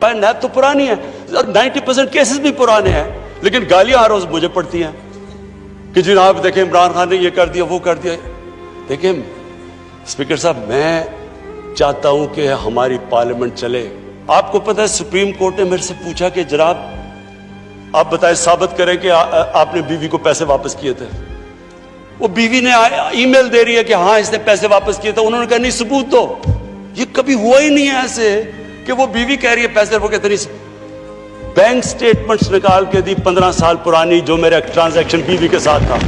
नैब तो पुरानी है, 90% केसेस भी पुराने हैं, लेकिन गालियां हर रोज मुझे पड़ती हैं कि जनाब देखें इमरान खान ने ये कर दिया वो कर दिया। देखिए स्पीकर साहब, मैं चाहता हूं कि हमारी पार्लियामेंट चले। आपको पता है सुप्रीम कोर्ट ने मेरे से पूछा कि जनाब आप बताएं, साबित करें कि आपने बीवी को पैसे वापस किए थे। वो बीवी ने ईमेल दे रही है कि हाँ इसने पैसे वापस किए थे। उन्होंने कहा नहीं सबूत दो। ये कभी हुआ ही नहीं है ऐसे कि वो बीवी कह रही है पैसे, वो कहते नहीं। बैंक स्टेटमेंट्स निकाल के दी 15 साल पुरानी, जो मेरा ट्रांजैक्शन बीवी के साथ था।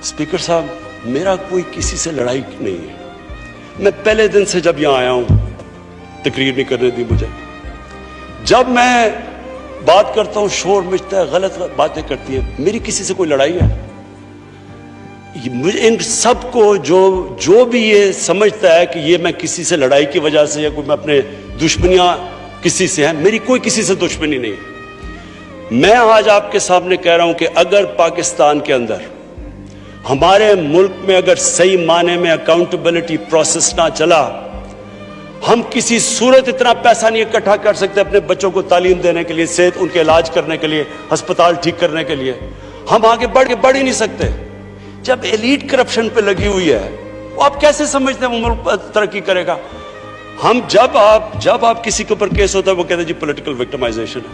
स्पीकर साहब, मेरा कोई किसी से लड़ाई नहीं है। मैं पहले दिन से जब यहां आया हूं, तकरीर नहीं करने दी मुझे। जब मैं बात करता हूं शोर मचता है, गलत बातें करती है। मेरी किसी से कोई लड़ाई है? मुझे इन सबको जो भी ये समझता है कि ये मैं किसी से लड़ाई की वजह से या कोई मैं अपने दुश्मनियां किसी से हैं, मेरी कोई किसी से दुश्मनी नहीं है। मैं आज आपके सामने कह रहा हूं कि अगर पाकिस्तान के अंदर, हमारे मुल्क में अगर सही माने में अकाउंटेबिलिटी प्रोसेस ना चला, हम किसी सूरत इतना पैसा नहीं इकट्ठा कर सकते अपने बच्चों को तालीम देने के लिए, सेहत उनके इलाज करने के लिए, अस्पताल ठीक करने के लिए। हम आगे बढ़ ही नहीं सकते। जब एलीट करप्शन पे लगी हुई है, वो आप कैसे समझते हैं वो मुल्क तरक्की करेगा? हम जब आप किसी के ऊपर केस होता है, वो कहते हैं जी पॉलिटिकल विक्टिमाइजेशन है।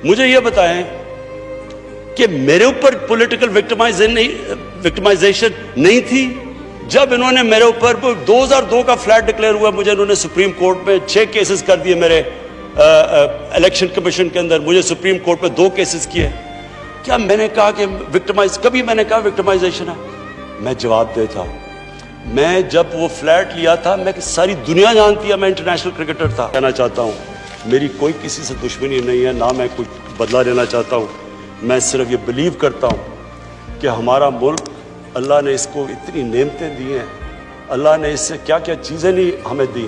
मुझे ये बताएं कि मेरे ऊपर पॉलिटिकल विक्टिमाइजेशन नहीं थी। जब इन्होंने मेरे ऊपर 2002 का फ्लैट डिक्लेयर हुआ, मुझे इन्होंने सुप्रीम कोर्ट में 6 केसेस कर दिए। मेरे इलेक्शन कमीशन के अंदर मुझे सुप्रीम कोर्ट में 2 केसेस किए। क्या मैंने कहा कि कभी मैंने कहा विक्टिमाइजेशन है? मैं जवाब देता हूं, मैं जब वो फ्लैट लिया था, मैं सारी दुनिया जानती है मैं इंटरनेशनल क्रिकेटर था। कहना चाहता हूं मेरी कोई किसी से दुश्मनी नहीं है, ना मैं कुछ बदला लेना चाहता हूं। मैं सिर्फ ये बिलीव करता हूं कि हमारा मुल्क, अल्लाह ने इसको इतनी नेमतें दी हैं, अल्लाह ने इससे क्या क्या चीज़ें नहीं हमें दी,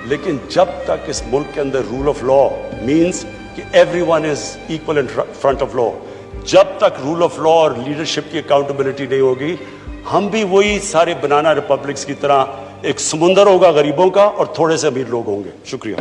लेकिन जब तक इस मुल्क के अंदर रूल ऑफ लॉ मीन्स कि everyone is equal in front of law, जब तक रूल ऑफ लॉ और लीडरशिप की अकाउंटेबिलिटी नहीं होगी, हम भी वही सारे बनाना रिपब्लिक्स की तरह, एक समुंदर होगा गरीबों का और थोड़े से अमीर लोग होंगे। शुक्रिया।